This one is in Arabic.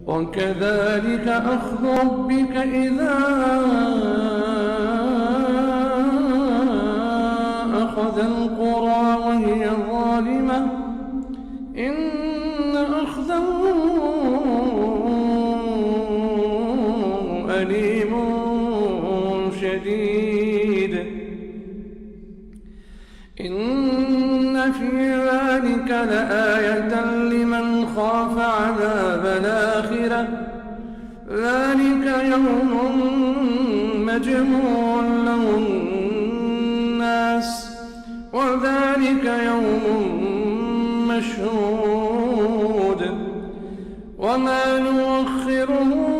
وكذلك أخذ ربك إذا أخذ القرى وهي ظالمة إن أخذه أليم شديد إن في ذلك لآية لمن خاف عذاب الآخرة ذلك يوم مجموع له الناس وذلك يوم مشهود وما نؤخره